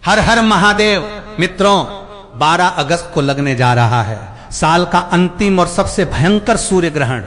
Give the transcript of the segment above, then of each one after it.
हर हर महादेव। मित्रों, 12 अगस्त को लगने जा रहा है साल का अंतिम और सबसे भयंकर सूर्य ग्रहण।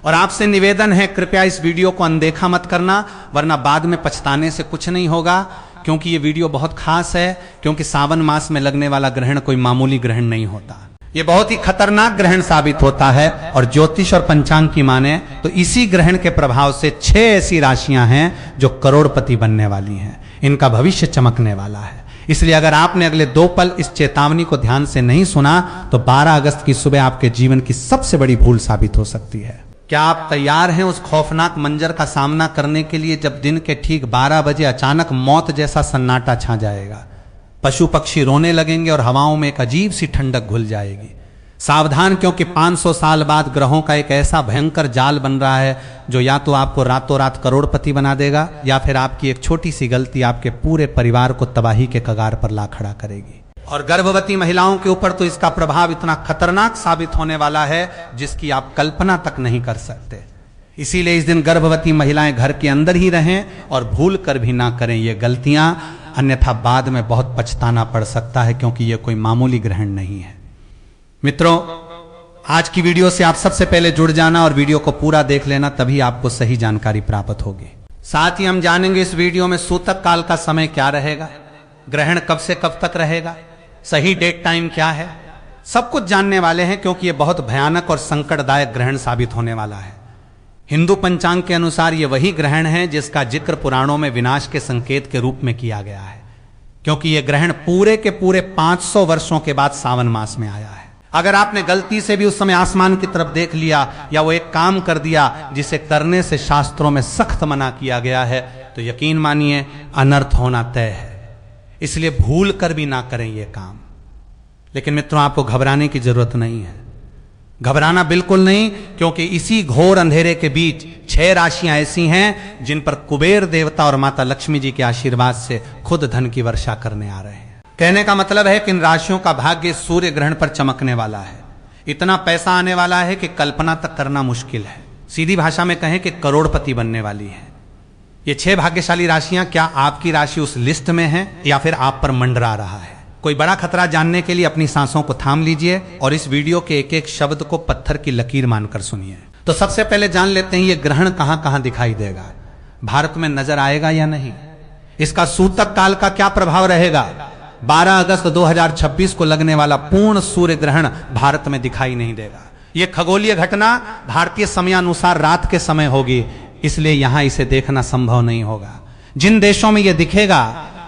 और आपसे निवेदन है, कृपया इस वीडियो को अनदेखा मत करना, वरना बाद में पछताने से कुछ नहीं होगा। क्योंकि ये वीडियो बहुत खास है, क्योंकि सावन मास में लगने वाला ग्रहण कोई मामूली ग्रहण नहीं होता। ये बहुत ही खतरनाक ग्रहण साबित होता है। और ज्योतिष और पंचांग की माने तो इसी ग्रहण के प्रभाव से 6 ऐसी राशियां हैं जो करोड़पति बनने वाली हैं। इनका भविष्य चमकने वाला है। इसलिए अगर आपने अगले 2 पल इस चेतावनी को ध्यान से नहीं सुना तो 12 अगस्त की सुबह आपके जीवन की सबसे बड़ी भूल साबित हो सकती है। क्या आप तैयार हैं उस खौफनाक मंजर का सामना करने के लिए जब दिन के ठीक 12 बजे अचानक मौत जैसा सन्नाटा छा जाएगा? पशु पक्षी रोने लगेंगे और हवाओं में एक अजीब सी ठंडक घुल जाएगी। सावधान, क्योंकि 500 साल बाद ग्रहों का एक ऐसा भयंकर जाल बन रहा है जो या तो आपको रातों रात करोड़पति बना देगा, या फिर आपकी एक छोटी सी गलती आपके पूरे परिवार को तबाही के कगार पर ला खड़ा करेगी। और गर्भवती महिलाओं के ऊपर तो इसका प्रभाव इतना खतरनाक साबित होने वाला है जिसकी आप कल्पना तक नहीं कर सकते। इसीलिए इस दिन गर्भवती महिलाएं घर के अंदर ही रहें और भूल कर भी ना करें ये गलतियां, अन्यथा बाद में बहुत पछताना पड़ सकता है, क्योंकि ये कोई मामूली ग्रहण नहीं है। मित्रों, आज की वीडियो से आप सबसे पहले जुड़ जाना और वीडियो को पूरा देख लेना, तभी आपको सही जानकारी प्राप्त होगी। साथ ही हम जानेंगे इस वीडियो में सूतक काल का समय क्या रहेगा, ग्रहण कब से कब तक रहेगा, सही डेट टाइम क्या है, सब कुछ जानने वाले हैं, क्योंकि यह बहुत भयानक और संकटदायक ग्रहण साबित होने वाला है। हिंदू पंचांग के अनुसार यह वही ग्रहण है जिसका जिक्र पुराणों में विनाश के संकेत के रूप में किया गया है, क्योंकि यह ग्रहण पूरे के पूरे 500 वर्षों के बाद सावन मास में आया है। अगर आपने गलती से भी उस समय आसमान की तरफ देख लिया या वो एक काम कर दिया जिसे करने से शास्त्रों में सख्त मना किया गया है, तो यकीन मानिए अनर्थ होना तय है। इसलिए भूल कर भी ना करें ये काम। लेकिन मित्रों, आपको घबराने की जरूरत नहीं है, घबराना बिल्कुल नहीं, क्योंकि इसी घोर अंधेरे के बीच 6 राशियां ऐसी हैं जिन पर कुबेर देवता और माता लक्ष्मी जी के आशीर्वाद से खुद धन की वर्षा करने आ रहे हैं। कहने का मतलब है कि इन राशियों का भाग्य सूर्य ग्रहण पर चमकने वाला है। इतना पैसा आने वाला है कि कल्पना तक करना मुश्किल है। सीधी भाषा में कहें कि करोड़पति बनने वाली है ये 6 भाग्यशाली राशियां। क्या आपकी राशि उस लिस्ट में है या फिर आप पर मंडरा रहा है? कोई बड़ा खतरा जानने के लिए अपनी सांसों को थाम लीजिए और इस वीडियो के एक एक शब्द को पत्थर की लकीर मानकर सुनिए। तो सबसे पहले जान लेते हैं ये ग्रहण कहां कहां दिखाई देगा, भारत में नजर आएगा या नहीं, इसका सूतक काल का क्या प्रभाव रहेगा। 12 अगस्त 2026 को लगने वाला पूर्ण सूर्य ग्रहण भारत में दिखाई नहीं देगा। यह खगोलीय घटना भारतीय समयानुसार रात के समय होगी, इसलिए यहां इसे देखना संभव नहीं होगा। जिन देशों में यह दिखेगा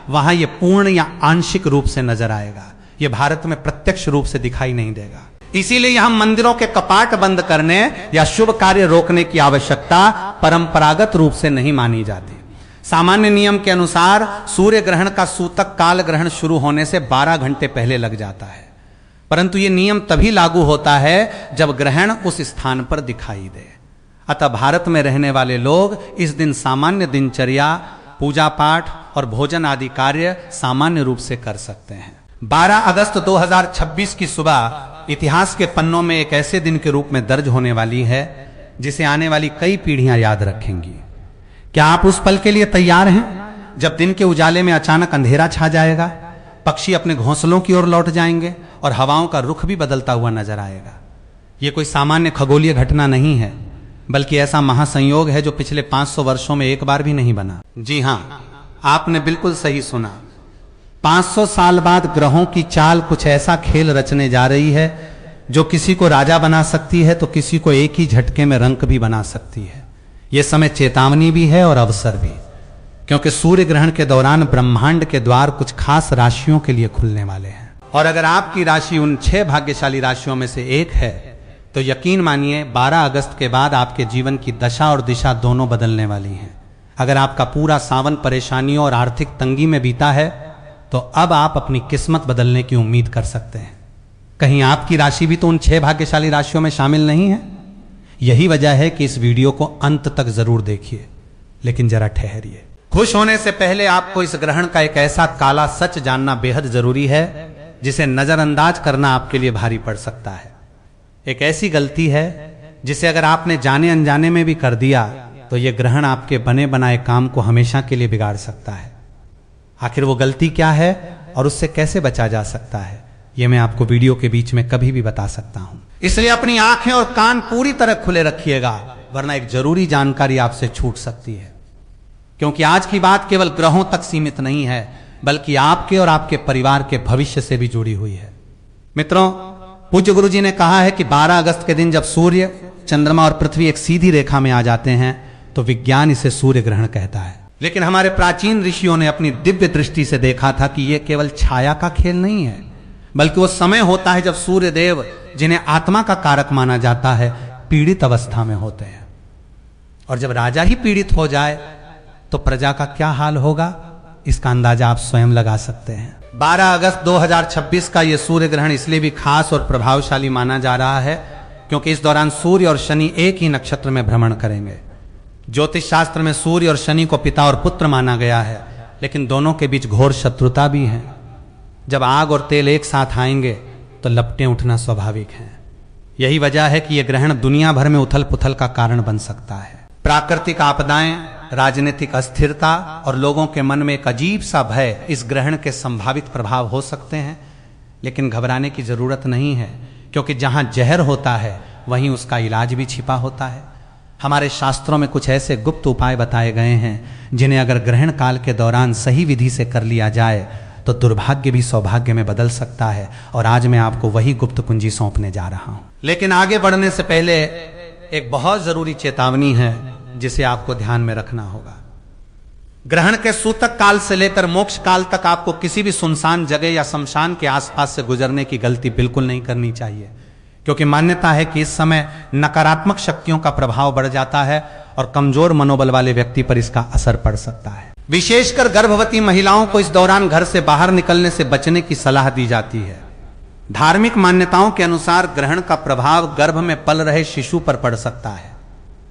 वहां यह पूर्ण या आंशिक रूप से नजर आएगा। यह भारत में प्रत्यक्ष रूप से दिखाई नहीं देगा। इसीलिए यहां मंदिरों के कपाट बंद करने या शुभ कार्य रोकने की आवश्यकता परंपरागत रूप से नहीं मानी जाती। सामान्य नियम के अनुसार सूर्य ग्रहण का सूतक काल ग्रहण शुरू होने से 12 घंटे पहले लग जाता है, परंतु यह नियम तभी लागू होता है जब ग्रहण उस स्थान पर दिखाई दे। अतः भारत में रहने वाले लोग इस दिन सामान्य दिनचर्या, पूजा पाठ और भोजन आदि कार्य सामान्य रूप से कर सकते हैं। 12 अगस्त 2026 की सुबह इतिहास के पन्नों में एक ऐसे दिन के रूप में दर्ज होने वाली है जिसे आने वाली कई पीढ़ियां याद रखेंगी। क्या आप उस पल के लिए तैयार हैं जब दिन के उजाले में अचानक अंधेरा छा जाएगा, पक्षी अपने घोंसलों की ओर लौट जाएंगे और हवाओं का रुख भी बदलता हुआ नजर आएगा? यह कोई सामान्य खगोलीय घटना नहीं है, बल्कि ऐसा महासंयोग है जो पिछले 500 वर्षों में एक बार भी नहीं बना। जी हां, आपने बिल्कुल सही सुना। 500 साल बाद ग्रहों की चाल कुछ ऐसा खेल रचने जा रही है जो किसी को राजा बना सकती है तो किसी को एक ही झटके में रंक भी बना सकती है। यह समय चेतावनी भी है और अवसर भी, क्योंकि सूर्य ग्रहण के दौरान ब्रह्मांड के द्वार कुछ खास राशियों के लिए खुलने वाले हैं। और अगर आपकी राशि उन 6 भाग्यशाली राशियों में से एक है तो यकीन मानिए 12 अगस्त के बाद आपके जीवन की दशा और दिशा दोनों बदलने वाली हैं। अगर आपका पूरा सावन परेशानियों और आर्थिक तंगी में बीता है तो अब आप अपनी किस्मत बदलने की उम्मीद कर सकते हैं। कहीं आपकी राशि भी तो उन 6 भाग्यशाली राशियों में शामिल नहीं है? यही वजह है कि इस वीडियो को अंत तक जरूर देखिए, लेकिन जरा ठहरिए। खुश होने से पहले आपको इस ग्रहण का एक ऐसा काला सच जानना बेहद जरूरी है जिसे नजरअंदाज करना आपके लिए भारी पड़ सकता है। एक ऐसी गलती है जिसे अगर आपने जाने अनजाने में भी कर दिया तो यह ग्रहण आपके बने बनाए काम को हमेशा के लिए बिगाड़ सकता है। आखिर वो गलती क्या है, और उससे कैसे बचा जा सकता है, यह मैं आपको वीडियो के बीच में कभी भी बता सकता हूं। इसलिए अपनी आंखें और कान पूरी तरह खुले रखिएगा, वरना एक जरूरी जानकारी आपसे छूट सकती है। क्योंकि आज की बात केवल ग्रहों तक सीमित नहीं है, बल्कि आपके और आपके परिवार के भविष्य से भी जुड़ी हुई है। मित्रों, पूज्य गुरु जी ने कहा है कि 12 अगस्त के दिन जब सूर्य, चंद्रमा और पृथ्वी एक सीधी रेखा में आ जाते हैं तो विज्ञान इसे सूर्य ग्रहण कहता है। लेकिन हमारे प्राचीन ऋषियों ने अपनी दिव्य दृष्टि से देखा था कि यह केवल छाया का खेल नहीं है, बल्कि वो समय होता है जब सूर्य देव, जिन्हें आत्मा का कारक माना जाता है, पीड़ित अवस्था में होते हैं। और जब राजा ही पीड़ित हो जाए तो प्रजा का क्या हाल होगा, इसका अंदाजा आप स्वयं लगा सकते हैं। 12 अगस्त 2026 का यह सूर्य ग्रहण इसलिए भी खास और प्रभावशाली माना जा रहा है क्योंकि इस दौरान सूर्य और शनि एक ही नक्षत्र में भ्रमण करेंगे। ज्योतिष शास्त्र में सूर्य और शनि को पिता और पुत्र माना गया है, लेकिन दोनों के बीच घोर शत्रुता भी है। जब आग और तेल एक साथ आएंगे तो लपटें उठना स्वाभाविक है। यही वजह है कि यह ग्रहण दुनिया भर में उथल पुथल का कारण बन सकता है। प्राकृतिक आपदाएं, राजनीतिक अस्थिरता और लोगों के मन में एक अजीब सा भय इस ग्रहण के संभावित प्रभाव हो सकते हैं, लेकिन घबराने की जरूरत नहीं है, क्योंकि जहां जहर होता है वहीं उसका इलाज भी छिपा होता है। हमारे शास्त्रों में कुछ ऐसे गुप्त उपाय बताए गए हैं जिन्हें अगर ग्रहण काल के दौरान सही विधि से कर लिया जाए तो दुर्भाग्य भी सौभाग्य में बदल सकता है। और आज मैं आपको वही गुप्त कुंजी सौंपने जा रहा हूं। लेकिन आगे बढ़ने से पहले एक बहुत जरूरी चेतावनी है जिसे आपको ध्यान में रखना होगा। ग्रहण के सूतक काल से लेकर मोक्ष काल तक आपको किसी भी सुनसान जगह या शमशान के आसपास से गुजरने की गलती बिल्कुल नहीं करनी चाहिए, क्योंकि मान्यता है कि इस समय नकारात्मक शक्तियों का प्रभाव बढ़ जाता है और कमजोर मनोबल वाले व्यक्ति पर इसका असर पड़ सकता है। विशेषकर गर्भवती महिलाओं को इस दौरान घर से बाहर निकलने से बचने की सलाह दी जाती है। धार्मिक मान्यताओं के अनुसार ग्रहण का प्रभाव गर्भ में पल रहे शिशु पर पड़ सकता है।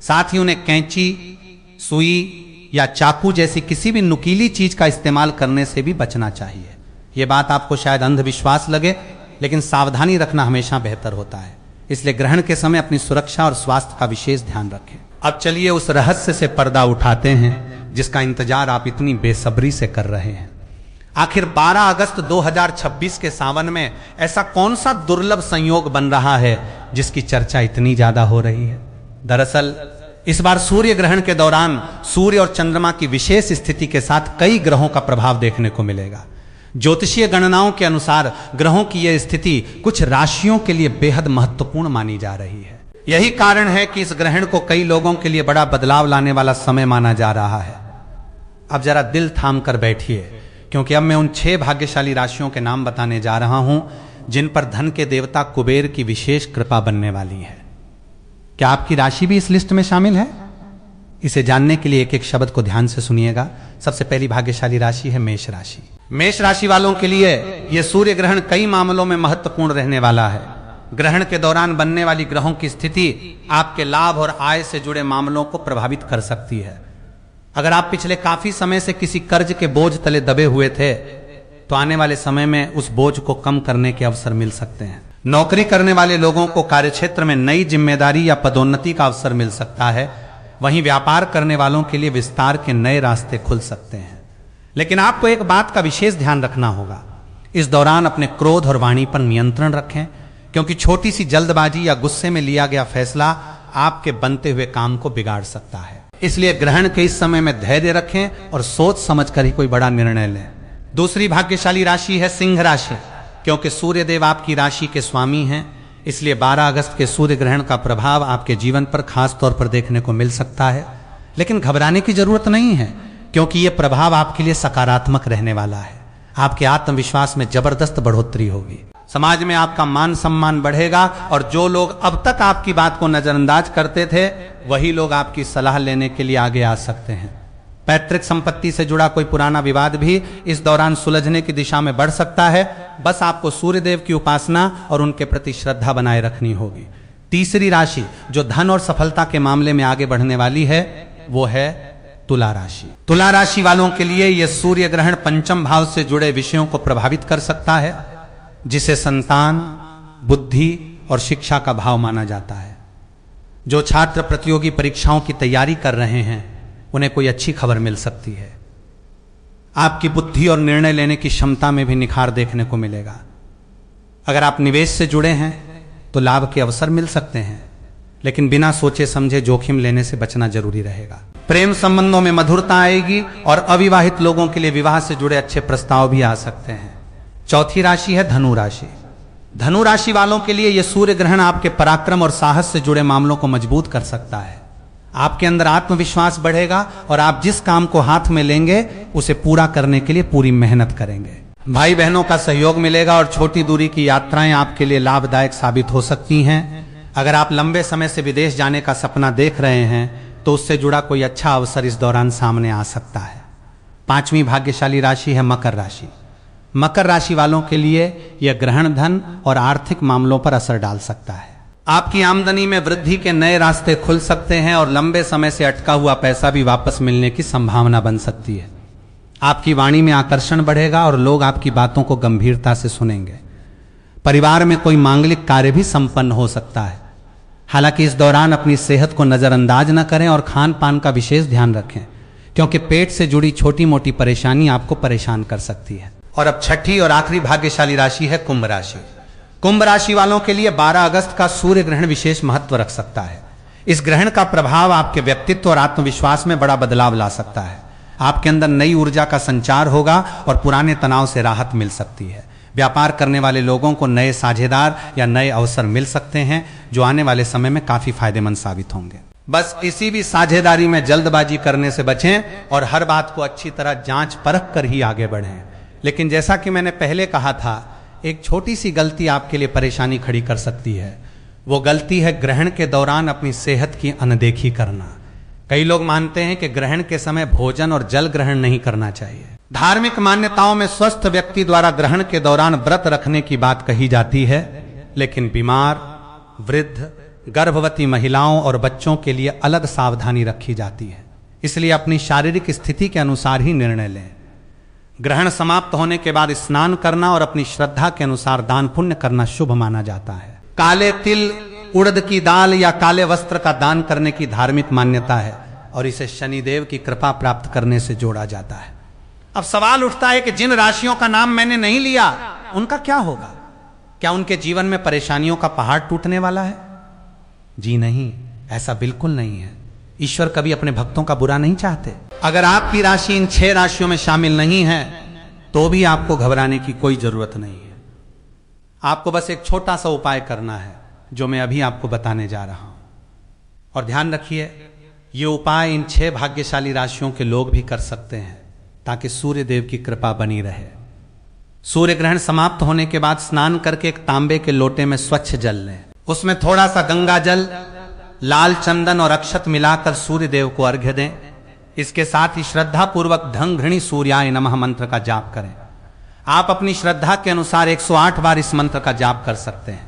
साथ ही उन्हें कैंची, सुई या चाकू जैसी किसी भी नुकीली चीज का इस्तेमाल करने से भी बचना चाहिए। यह बात आपको शायद अंधविश्वास लगे, लेकिन सावधानी रखना हमेशा बेहतर होता है। इसलिए ग्रहण के समय अपनी सुरक्षा और स्वास्थ्य का विशेष ध्यान रखें। अब चलिए उस रहस्य से पर्दा उठाते हैं जिसका इंतजार आप इतनी बेसब्री से कर रहे हैं। आखिर 12 अगस्त 2026 के सावन में ऐसा कौन सा दुर्लभ संयोग बन रहा है जिसकी चर्चा इतनी ज्यादा हो रही है? दरअसल इस बार सूर्य ग्रहण के दौरान सूर्य और चंद्रमा की विशेष स्थिति के साथ कई ग्रहों का प्रभाव देखने को मिलेगा। ज्योतिषीय गणनाओं के अनुसार ग्रहों की यह स्थिति कुछ राशियों के लिए बेहद महत्वपूर्ण मानी जा रही है। यही कारण है कि इस ग्रहण को कई लोगों के लिए बड़ा बदलाव लाने वाला समय माना जा रहा है। अब जरा दिल थाम कर बैठिए, क्योंकि अब मैं उन 6 भाग्यशाली राशियों के नाम बताने जा रहा हूं जिन पर धन के देवता कुबेर की विशेष कृपा बनने वाली है। क्या आपकी राशि भी इस लिस्ट में शामिल है? इसे जानने के लिए एक एक शब्द को ध्यान से सुनिएगा। सबसे पहली भाग्यशाली राशि है मेष राशि। मेष राशि वालों के लिए यह सूर्य ग्रहण कई मामलों में महत्वपूर्ण रहने वाला है। ग्रहण के दौरान बनने वाली ग्रहों की स्थिति आपके लाभ और आय से जुड़े मामलों को प्रभावित कर सकती है। अगर आप पिछले काफी समय से किसी कर्ज के बोझ तले दबे हुए थे तो आने वाले समय में उस बोझ को कम करने के अवसर मिल सकते हैं। नौकरी करने वाले लोगों को कार्यक्षेत्र में नई जिम्मेदारी या पदोन्नति का अवसर मिल सकता है। वहीं व्यापार करने वालों के लिए विस्तार के नए रास्ते खुल सकते हैं। लेकिन आपको एक बात का विशेष ध्यान रखना होगा। इस दौरान अपने क्रोध और वाणी पर नियंत्रण रखें, क्योंकि छोटी सी जल्दबाजी या गुस्से में लिया गया फैसला आपके बनते हुए काम को बिगाड़ सकता है। इसलिए ग्रहण के इस समय में धैर्य रखें और सोच समझकर ही कोई बड़ा निर्णय लें। दूसरी भाग्यशाली राशि है सिंह राशि। क्योंकि सूर्य देव आपकी राशि के स्वामी हैं, इसलिए 12 अगस्त के सूर्य ग्रहण का प्रभाव आपके जीवन पर खास तौर पर देखने को मिल सकता है। लेकिन घबराने की जरूरत नहीं है, क्योंकि यह प्रभाव आपके लिए सकारात्मक रहने वाला है। आपके आत्मविश्वास में जबरदस्त बढ़ोतरी होगी। समाज में आपका मान सम्मान बढ़ेगा और जो लोग अब तक आपकी बात को नजरअंदाज करते थे वही लोग आपकी सलाह लेने के लिए आगे आ सकते हैं। पैतृक संपत्ति से जुड़ा कोई पुराना विवाद भी इस दौरान सुलझने की दिशा में बढ़ सकता है। बस आपको सूर्यदेव की उपासना और उनके प्रति श्रद्धा बनाए रखनी होगी। तीसरी राशि जो धन और सफलता के मामले में आगे बढ़ने वाली है वो है तुला राशि। तुला राशि वालों के लिए यह सूर्य ग्रहण पंचम भाव से जुड़े विषयों को प्रभावित कर सकता है, जिसे संतान, बुद्धि और शिक्षा का भाव माना जाता है। जो छात्र प्रतियोगी परीक्षाओं की तैयारी कर रहे हैं उन्हें कोई अच्छी खबर मिल सकती है। आपकी बुद्धि और निर्णय लेने की क्षमता में भी निखार देखने को मिलेगा। अगर आप निवेश से जुड़े हैं तो लाभ के अवसर मिल सकते हैं, लेकिन बिना सोचे समझे जोखिम लेने से बचना जरूरी रहेगा। प्रेम संबंधों में मधुरता आएगी और अविवाहित लोगों के लिए विवाह से जुड़े अच्छे प्रस्ताव भी आ सकते हैं। चौथी राशि है धनु राशि। धनु राशि वालों के लिए यह सूर्य ग्रहण आपके पराक्रम और साहस से जुड़े मामलों को मजबूत कर सकता है। आपके अंदर आत्मविश्वास बढ़ेगा और आप जिस काम को हाथ में लेंगे उसे पूरा करने के लिए पूरी मेहनत करेंगे। भाई बहनों का सहयोग मिलेगा और छोटी दूरी की यात्राएं आपके लिए लाभदायक साबित हो सकती हैं। अगर आप लंबे समय से विदेश जाने का सपना देख रहे हैं तो उससे जुड़ा कोई अच्छा अवसर इस दौरान सामने आ सकता है। पांचवी भाग्यशाली राशि है मकर राशि। मकर राशि वालों के लिए यह ग्रहण धन और आर्थिक मामलों पर असर डाल सकता है। आपकी आमदनी में वृद्धि के नए रास्ते खुल सकते हैं और लंबे समय से अटका हुआ पैसा भी वापस मिलने की संभावना बन सकती है। आपकी वाणी में आकर्षण बढ़ेगा और लोग आपकी बातों को गंभीरता से सुनेंगे। परिवार में कोई मांगलिक कार्य भी संपन्न हो सकता है। हालांकि इस दौरान अपनी सेहत को नजरअंदाज न करें और खान पान का विशेष ध्यान रखें, क्योंकि पेट से जुड़ी छोटी मोटी परेशानी आपको परेशान कर सकती है। और अब छठी और आखिरी भाग्यशाली राशि है कुंभ राशि। कुंभ राशि वालों के लिए 12 अगस्त का सूर्य ग्रहण विशेष महत्व रख सकता है। इस ग्रहण का प्रभाव आपके व्यक्तित्व और आत्मविश्वास में बड़ा बदलाव ला सकता है। आपके अंदर नई ऊर्जा का संचार होगा और पुराने तनाव से राहत मिल सकती है। व्यापार करने वाले लोगों को नए साझेदार या नए अवसर मिल सकते हैं जो आने वाले समय में काफी फायदेमंद साबित होंगे। बस किसी भी साझेदारी में जल्दबाजी करने से बचें और हर बात को अच्छी तरह जांच परख कर ही आगे बढ़ें। लेकिन जैसा कि मैंने पहले कहा था, एक छोटी सी गलती आपके लिए परेशानी खड़ी कर सकती है। वो गलती है ग्रहण के दौरान अपनी सेहत की अनदेखी करना। कई लोग मानते हैं कि ग्रहण के समय भोजन और जल ग्रहण नहीं करना चाहिए। धार्मिक मान्यताओं में स्वस्थ व्यक्ति द्वारा ग्रहण के दौरान व्रत रखने की बात कही जाती है, लेकिन बीमार, वृद्ध, गर्भवती महिलाओं और बच्चों के लिए अलग सावधानी रखी जाती है। इसलिए अपनी शारीरिक स्थिति के अनुसार ही निर्णय लें। ग्रहण समाप्त होने के बाद स्नान करना और अपनी श्रद्धा के अनुसार दान पुण्य करना शुभ माना जाता है। काले तिल, उड़द की दाल या काले वस्त्र का दान करने की धार्मिक मान्यता है और इसे शनिदेव की कृपा प्राप्त करने से जोड़ा जाता है। अब सवाल उठता है कि जिन राशियों का नाम मैंने नहीं लिया उनका क्या होगा? क्या उनके जीवन में परेशानियों का पहाड़ टूटने वाला है? जी नहीं, ऐसा बिल्कुल नहीं है। ईश्वर कभी अपने भक्तों का बुरा नहीं चाहते। अगर आपकी राशि इन 6 राशियों में शामिल नहीं है तो भी आपको घबराने की कोई जरूरत नहीं है। आपको बस एक छोटा सा उपाय करना है जो मैं अभी आपको बताने जा रहा हूं। और ध्यान रखिए, ये उपाय इन 6 भाग्यशाली राशियों के लोग भी कर सकते हैं ताकि सूर्य देव की कृपा बनी रहे। सूर्य ग्रहण समाप्त होने के बाद स्नान करके एक तांबे के लोटे में स्वच्छ जल लें। उसमें थोड़ा सा गंगा जल, लाल चंदन और अक्षत मिलाकर सूर्य देव को अर्घ्य दें। इसके साथ ही श्रद्धा पूर्वक धं घृणी सूर्याय नमः मंत्र का जाप करें। आप अपनी श्रद्धा के अनुसार 108 बार इस मंत्र का जाप कर सकते हैं।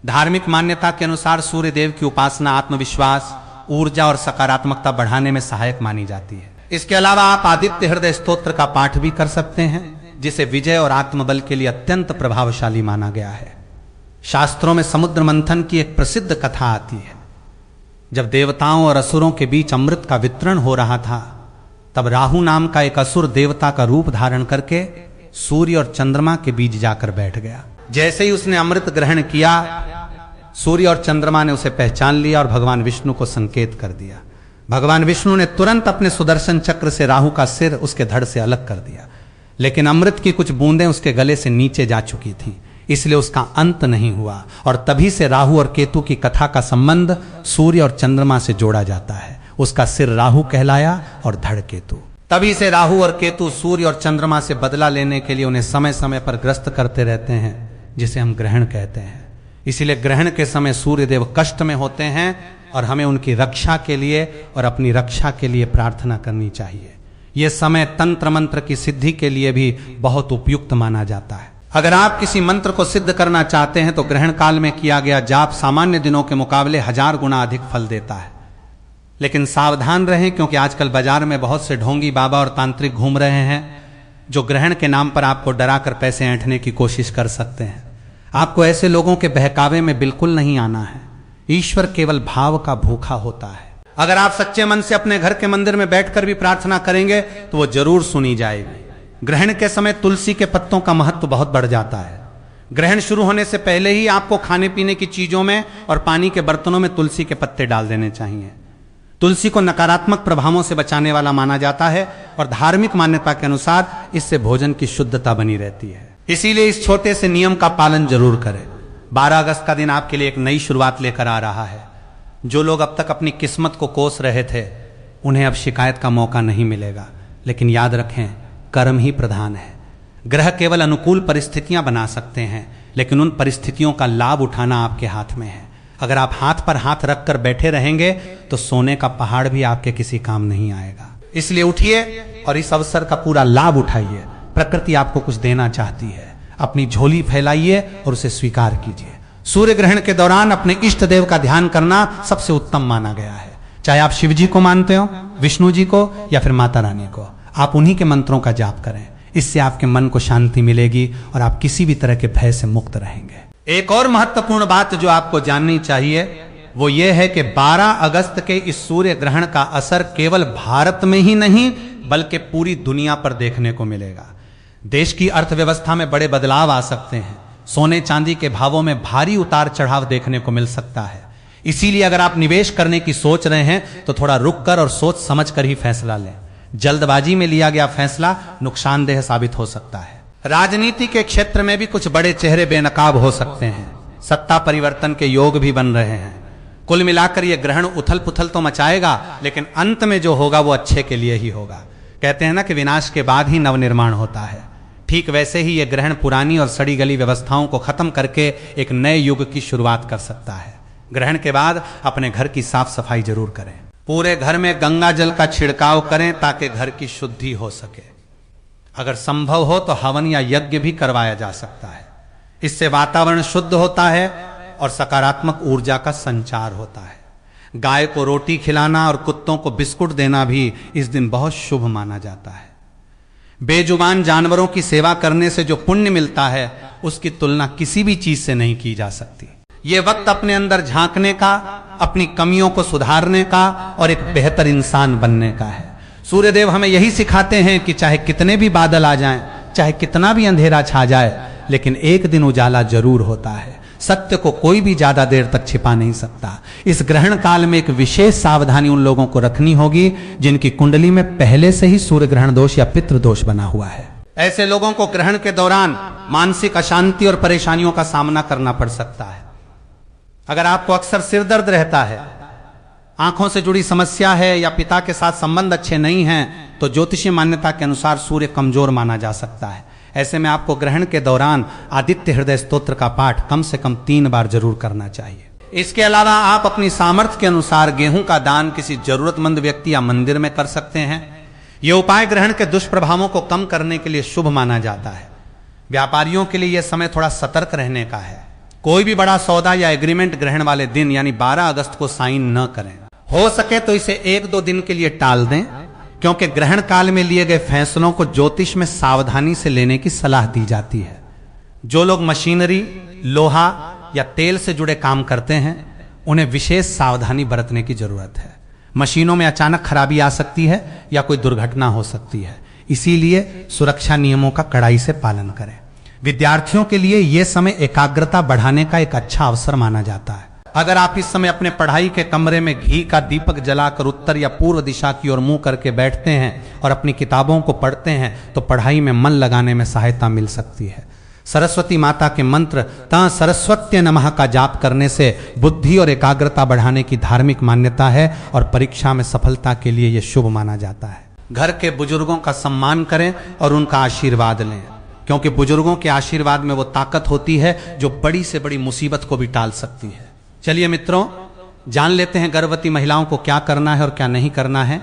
धार्मिक मान्यता के अनुसार सूर्य देव की उपासना आत्मविश्वास, ऊर्जा और सकारात्मकता बढ़ाने में सहायक मानी जाती है। इसके अलावा आप आदित्य हृदय स्तोत्र का पाठ भी कर सकते हैं, जिसे विजय और आत्मबल के लिए अत्यंत प्रभावशाली माना गया है। शास्त्रों में समुद्र मंथन की एक प्रसिद्ध कथा आती है। जब देवताओं और असुरों के बीच अमृत का वितरण हो रहा था, तब राहु नाम का एक असुर देवता का रूप धारण करके सूर्य और चंद्रमा के बीच जाकर बैठ गया। जैसे ही उसने अमृत ग्रहण किया, सूर्य और चंद्रमा ने उसे पहचान लिया और भगवान विष्णु को संकेत कर दिया। भगवान विष्णु ने तुरंत अपने सुदर्शन चक्र से राहु का सिर उसके धड़ से अलग कर दिया, लेकिन अमृत की कुछ बूंदें उसके गले से नीचे जा चुकी थीं, इसलिए उसका अंत नहीं हुआ। और तभी से राहु और केतु की कथा का संबंध सूर्य और चंद्रमा से जोड़ा जाता है। उसका सिर राहु कहलाया और धड़ केतु। तभी से राहु और केतु सूर्य और चंद्रमा से बदला लेने के लिए उन्हें समय समय पर ग्रस्त करते रहते हैं, जिसे हम ग्रहण कहते हैं। इसीलिए ग्रहण के समय सूर्य देव कष्ट में होते हैं और हमें उनकी रक्षा के लिए और अपनी रक्षा के लिए प्रार्थना करनी चाहिए। यह समय तंत्र मंत्र की सिद्धि के लिए भी बहुत उपयुक्त माना जाता है। अगर आप किसी मंत्र को सिद्ध करना चाहते हैं तो ग्रहण काल में किया गया जाप सामान्य दिनों के मुकाबले 1000 गुना अधिक फल देता है। लेकिन सावधान रहें, क्योंकि आजकल बाजार में बहुत से ढोंगी बाबा और तांत्रिक घूम रहे हैं जो ग्रहण के नाम पर आपको डराकर पैसे ऐंठने की कोशिश कर सकते हैं। आपको ऐसे लोगों के बहकावे में बिल्कुल नहीं आना है। ईश्वर केवल भाव का भूखा होता है। अगर आप सच्चे मन से अपने घर के मंदिर में बैठकर भी प्रार्थना करेंगे तो वो जरूर सुनी जाएगी। ग्रहण के समय तुलसी के पत्तों का महत्व बहुत बढ़ जाता है। ग्रहण शुरू होने से पहले ही आपको खाने पीने की चीजों में और पानी के बर्तनों में तुलसी के पत्ते डाल देने चाहिए। तुलसी को नकारात्मक प्रभावों से बचाने वाला माना जाता है और धार्मिक मान्यता के अनुसार इससे भोजन की शुद्धता बनी रहती है। इसीलिए इस छोटे से नियम का पालन जरूर करें। 12 अगस्त का दिन आपके लिए एक नई शुरुआत लेकर आ रहा है। जो लोग अब तक अपनी किस्मत को कोस रहे थे उन्हें अब शिकायत का मौका नहीं मिलेगा, लेकिन याद रखें कर्म ही प्रधान है। ग्रह केवल अनुकूल परिस्थितियां बना सकते हैं, लेकिन उन परिस्थितियों का लाभ उठाना आपके हाथ में है। अगर आप हाथ पर हाथ रखकर बैठे रहेंगे तो सोने का पहाड़ भी आपके किसी काम नहीं आएगा। इसलिए उठिए और इस अवसर का पूरा लाभ उठाइए। प्रकृति आपको कुछ देना चाहती है, अपनी झोली फैलाइए और उसे स्वीकार कीजिए। सूर्य ग्रहण के दौरान अपने इष्ट देव का ध्यान करना सबसे उत्तम माना गया है। चाहे आप शिव जी को मानते हो, विष्णु जी को या फिर माता रानी को, आप उन्हीं के मंत्रों का जाप करें। इससे आपके मन को शांति मिलेगी और आप किसी भी तरह के भय से मुक्त रहेंगे। एक और महत्वपूर्ण बात जो आपको जाननी चाहिए वो ये है कि 12 अगस्त के इस सूर्य ग्रहण का असर केवल भारत में ही नहीं बल्कि पूरी दुनिया पर देखने को मिलेगा। देश की अर्थव्यवस्था में बड़े बदलाव आ सकते हैं। सोने चांदी के भावों में भारी उतार चढ़ाव देखने को मिल सकता है। इसीलिए अगर आप निवेश करने की सोच रहे हैं तो थोड़ा रुक कर और सोच समझ कर ही फैसला लें। जल्दबाजी में लिया गया फैसला नुकसानदेह साबित हो सकता है। राजनीति के क्षेत्र में भी कुछ बड़े चेहरे बेनकाब हो सकते हैं। सत्ता परिवर्तन के योग भी बन रहे हैं। कुल मिलाकर यह ग्रहण उथल पुथल तो मचाएगा, लेकिन अंत में जो होगा वो अच्छे के लिए ही होगा। कहते हैं ना कि विनाश के बाद ही नवनिर्माण होता है। ठीक वैसे ही यह ग्रहण पुरानी और सड़ी गली व्यवस्थाओं को खत्म करके एक नए युग की शुरुआत कर सकता है। ग्रहण के बाद अपने घर की साफ सफाई जरूर करें। पूरे घर में गंगा जल का छिड़काव करें ताकि घर की शुद्धि हो सके। अगर संभव हो तो हवन या यज्ञ भी करवाया जा सकता है। इससे वातावरण शुद्ध होता है और सकारात्मक ऊर्जा का संचार होता है। गाय को रोटी खिलाना और कुत्तों को बिस्कुट देना भी इस दिन बहुत शुभ माना जाता है। बेजुबान जानवरों की सेवा करने से जो पुण्य मिलता है उसकी तुलना किसी भी चीज से नहीं की जा सकती। ये वक्त अपने अंदर झांकने का, अपनी कमियों को सुधारने का और एक बेहतर इंसान बनने का है। सूर्यदेव हमें यही सिखाते हैं कि चाहे कितने भी बादल आ जाएं, चाहे कितना भी अंधेरा छा जाए, लेकिन एक दिन उजाला जरूर होता है। सत्य को कोई भी ज्यादा देर तक छिपा नहीं सकता। इस ग्रहण काल में एक विशेष सावधानी उन लोगों को रखनी होगी जिनकी कुंडली में पहले से ही सूर्य ग्रहण दोष या पितृ दोष बना हुआ है। ऐसे लोगों को ग्रहण के दौरान मानसिक अशांति और परेशानियों का सामना करना पड़ सकता है। अगर आपको अक्सर सिर दर्द रहता है, आंखों से जुड़ी समस्या है या पिता के साथ संबंध अच्छे नहीं हैं, तो ज्योतिषीय मान्यता के अनुसार सूर्य कमजोर माना जा सकता है। ऐसे में आपको ग्रहण के दौरान आदित्य हृदय स्तोत्र का पाठ कम से कम 3 बार जरूर करना चाहिए। इसके अलावा आप अपनी सामर्थ्य के अनुसार गेहूं का दान किसी जरूरतमंद व्यक्ति या मंदिर में कर सकते हैं। यह उपाय ग्रहण के दुष्प्रभावों को कम करने के लिए शुभ माना जाता है। व्यापारियों के लिए यह समय थोड़ा सतर्क रहने का है। कोई भी बड़ा सौदा या एग्रीमेंट ग्रहण वाले दिन यानी 12 अगस्त को साइन न करें। हो सके तो इसे 1-2 दिन के लिए टाल दें, क्योंकि ग्रहण काल में लिए गए फैसलों को ज्योतिष में सावधानी से लेने की सलाह दी जाती है। जो लोग मशीनरी, लोहा या तेल से जुड़े काम करते हैं उन्हें विशेष सावधानी बरतने की जरूरत है। मशीनों में अचानक खराबी आ सकती है या कोई दुर्घटना हो सकती है, इसीलिए सुरक्षा नियमों का कड़ाई से पालन करें। विद्यार्थियों के लिए यह समय एकाग्रता बढ़ाने का एक अच्छा अवसर माना जाता है। अगर आप इस समय अपने पढ़ाई के कमरे में घी का दीपक जलाकर उत्तर या पूर्व दिशा की ओर मुंह करके बैठते हैं और अपनी किताबों को पढ़ते हैं तो पढ़ाई में मन लगाने में सहायता मिल सकती है। सरस्वती माता के मंत्र ता सरस्वत्य नमः का जाप करने से बुद्धि और एकाग्रता बढ़ाने की धार्मिक मान्यता है और परीक्षा में सफलता के लिए यह शुभ माना जाता है। घर के बुजुर्गों का सम्मान करें और उनका आशीर्वाद लें, क्योंकि बुजुर्गों के आशीर्वाद में वो ताकत होती है जो बड़ी से बड़ी मुसीबत को भी टाल सकती है। चलिए मित्रों, जान लेते हैं गर्भवती महिलाओं को क्या करना है और क्या नहीं करना है।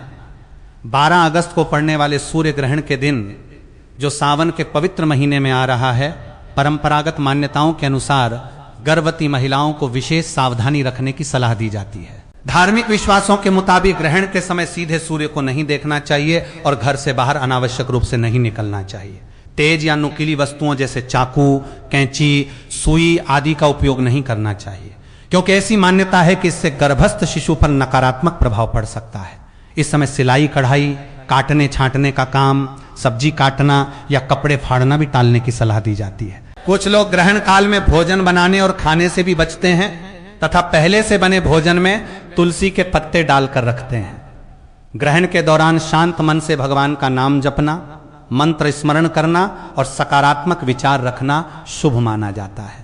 12 अगस्त को पड़ने वाले सूर्य ग्रहण के दिन, जो सावन के पवित्र महीने में आ रहा है, परंपरागत मान्यताओं के अनुसार गर्भवती महिलाओं को विशेष सावधानी रखने की सलाह दी जाती है। धार्मिक विश्वासों के मुताबिक ग्रहण के समय सीधे सूर्य को नहीं देखना चाहिए और घर से बाहर अनावश्यक रूप से नहीं निकलना चाहिए। तेज या नुकीली वस्तुओं जैसे चाकू, कैंची, सुई आदि का उपयोग नहीं करना चाहिए, क्योंकि ऐसी मान्यता है कि इससे गर्भस्थ शिशु पर नकारात्मक प्रभाव पड़ सकता है। इस समय सिलाई कढ़ाई, काटने छांटने का काम, सब्जी काटना या कपड़े फाड़ना भी टालने की सलाह दी जाती है। कुछ लोग ग्रहण काल में भोजन बनाने और खाने से भी बचते हैं तथा पहले से बने भोजन में तुलसी के पत्ते डालकर रखते हैं। ग्रहण के दौरान शांत मन से भगवान का नाम जपना, मंत्र स्मरण करना और सकारात्मक विचार रखना शुभ माना जाता है।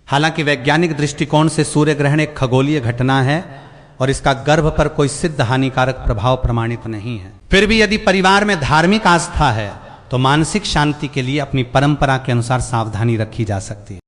हालांकि वैज्ञानिक दृष्टिकोण से सूर्य ग्रहण एक खगोलीय घटना है और इसका गर्भ पर कोई सिद्ध हानिकारक प्रभाव प्रमाणित नहीं है। फिर भी यदि परिवार में धार्मिक आस्था है तो मानसिक शांति के लिए अपनी परंपरा के अनुसार सावधानी रखी जा सकती है।